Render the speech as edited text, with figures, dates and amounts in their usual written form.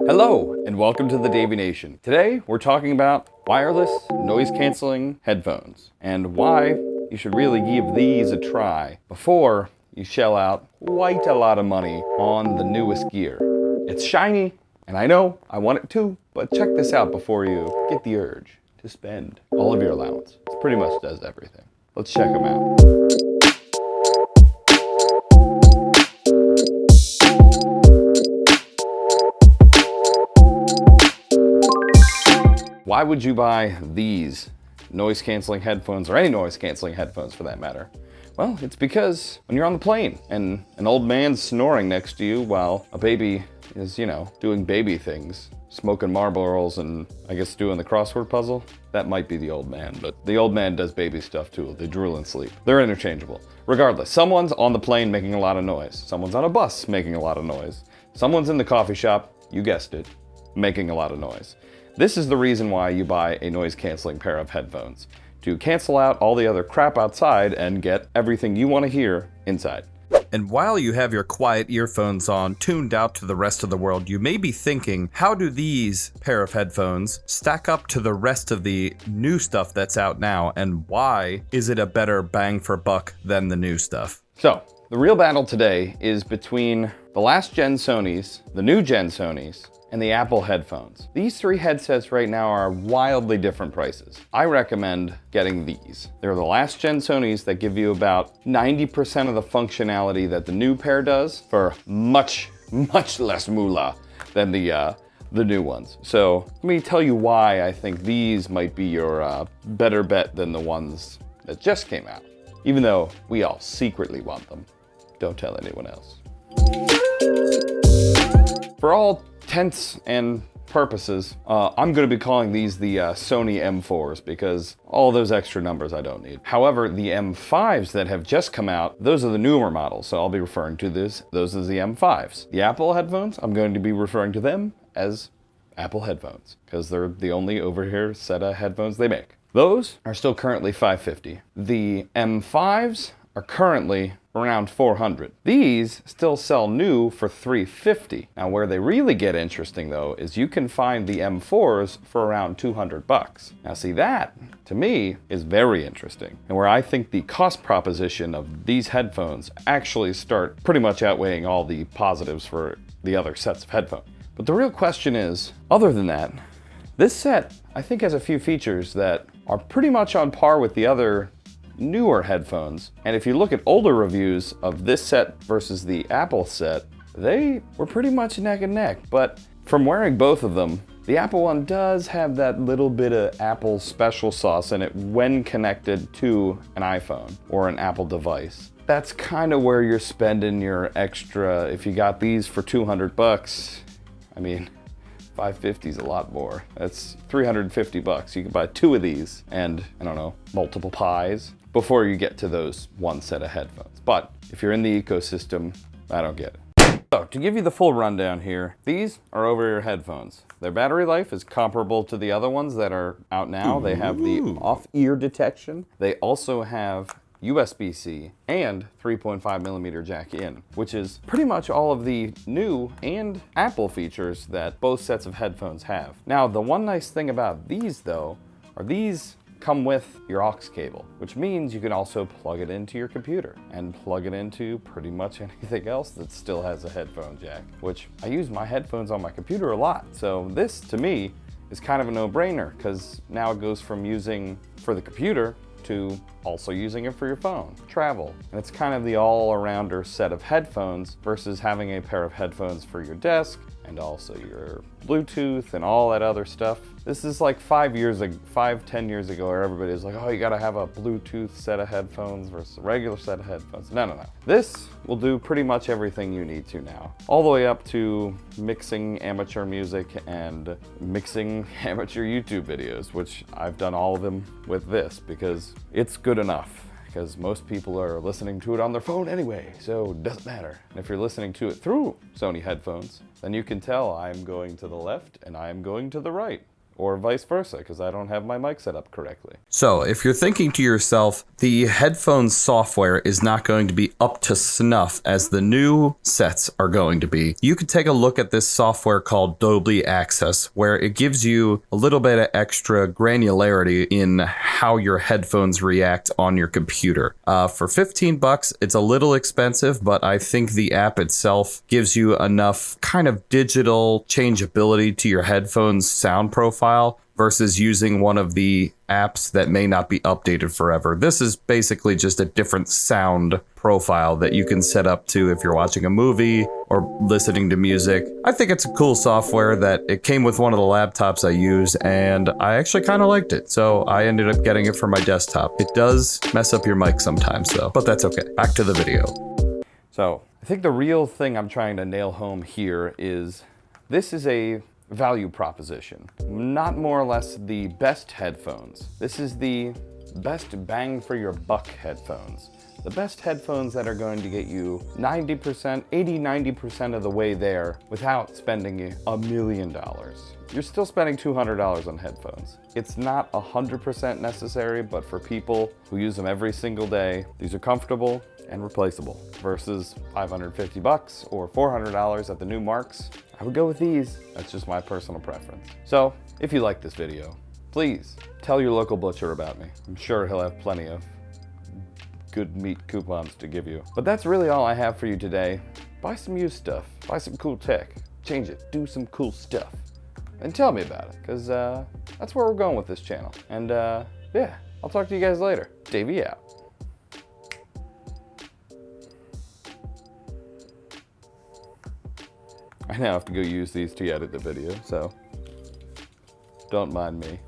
Hello, and welcome to the Davey Nation. Today, we're talking about wireless noise-canceling headphones and why you should really give these a try before you shell out quite a lot of money on the newest gear. It's shiny, and I know I want it too, but check this out before you get the urge to spend all of your allowance. It pretty much does everything. Let's check them out. Why would you buy these noise-canceling headphones, or any noise-canceling headphones for that matter? Well, it's because when you're on the plane and an old man's snoring next to you while a baby is, doing baby things, smoking Marlboros and I guess doing the crossword puzzle, that might be the old man, but the old man does baby stuff too. They drool and sleep. They're interchangeable. Regardless, someone's on the plane making a lot of noise. Someone's on a bus making a lot of noise. Someone's in the coffee shop, you guessed it, making a lot of noise. This is the reason why you buy a noise-canceling pair of headphones, to cancel out all the other crap outside and get everything you want to hear inside. And while you have your quiet earphones on, tuned out to the rest of the world, you may be thinking, how do these pair of headphones stack up to the rest of the new stuff that's out now, and why is it a better bang for buck than the new stuff? So, the real battle today is between the last gen Sonys, the new gen Sonys, and the Apple headphones. These three headsets right now are wildly different prices. I recommend getting these. They're the last gen Sonys that give you about 90% of the functionality that the new pair does for much less moolah than the new ones. So let me tell you why I think these might be your better bet than the ones that just came out. Even though we all secretly want them. Don't tell anyone else. For all intents and purposes, I'm going to be calling these the Sony M4s because all those extra numbers I don't need. However, the M5s that have just come out, those are the newer models, so I'll be referring to those as the M5s. The Apple headphones, I'm going to be referring to them as Apple headphones because they're the only over here set of headphones they make. Those are still currently $550. The M5s are currently around $400. These still sell new for $350. Now where they really get interesting though is you can find the M4s for around $200. Now see, that to me is very interesting, and where I think the cost proposition of these headphones actually start pretty much outweighing all the positives for the other sets of headphones. But the real question is, other than that, this set I think has a few features that are pretty much on par with the other newer headphones. And if you look at older reviews of this set versus the Apple set, they were pretty much neck and neck. But from wearing both of them, the Apple one does have that little bit of Apple special sauce in it when connected to an iPhone or an Apple device. That's kind of where you're spending your extra. If you got these for $200, I mean, $550 is a lot more. That's $350. You can buy two of these and, I don't know, multiple pies before you get to those one set of headphones. But if you're in the ecosystem, I don't get it. So to give you the full rundown here, these are over-ear headphones. Their battery life is comparable to the other ones that are out now. They have the off-ear detection. They also have USB-C and 3.5mm jack in, which is pretty much all of the new and Apple features that both sets of headphones have. Now, the one nice thing about these though, are these come with your aux cable, which means you can also plug it into your computer and plug it into pretty much anything else that still has a headphone jack, which I use my headphones on my computer a lot. So this, to me, is kind of a no-brainer because now it goes from using for the computer to also using it for your phone, travel. And it's kind of the all-arounder set of headphones versus having a pair of headphones for your desk and also your Bluetooth and all that other stuff. This is like 10 years ago where everybody was like, oh, you gotta have a Bluetooth set of headphones versus a regular set of headphones. No. This will do pretty much everything you need to now. All the way up to mixing amateur music and mixing amateur YouTube videos, which I've done all of them with this because it's good enough. Because most people are listening to it on their phone anyway, so it doesn't matter. And if you're listening to it through Sony headphones, then you can tell I'm going to the left and I'm going to the right. or vice versa, because I don't have my mic set up correctly. So, if you're thinking to yourself, the headphones software is not going to be up to snuff as the new sets are going to be, you can take a look at this software called Dolby Access, where it gives you a little bit of extra granularity in how your headphones react on your computer. For $15, it's a little expensive, but I think the app itself gives you enough kind of digital changeability to your headphones sound profile versus using one of the apps that may not be updated forever. This is basically just a different sound profile that you can set up to if you're watching a movie or listening to music. I think it's a cool software that it came with one of the laptops I use, and I actually kind of liked it, so I ended up getting it for my desktop. It does mess up your mic sometimes though, but that's okay. Back to the video. So I think the real thing I'm trying to nail home here is this is a value proposition, not more or less the best headphones. This is the best bang for your buck headphones. The best headphones that are going to get you 90% of the way there without spending $1 million. You're still spending $200 on headphones. It's not 100% necessary, but for people who use them every single day, these are comfortable and replaceable versus $550 or $400 at the new marks. I would go with these. That's just my personal preference. So if you like this video, please tell your local butcher about me. I'm sure he'll have plenty of good meat coupons to give you. But that's really all I have for you today. Buy some used stuff, buy some cool tech, change it, do some cool stuff, and tell me about it, because that's where we're going with this channel. And yeah, I'll talk to you guys later. Davey out. I now have to go use these to edit the video, so don't mind me.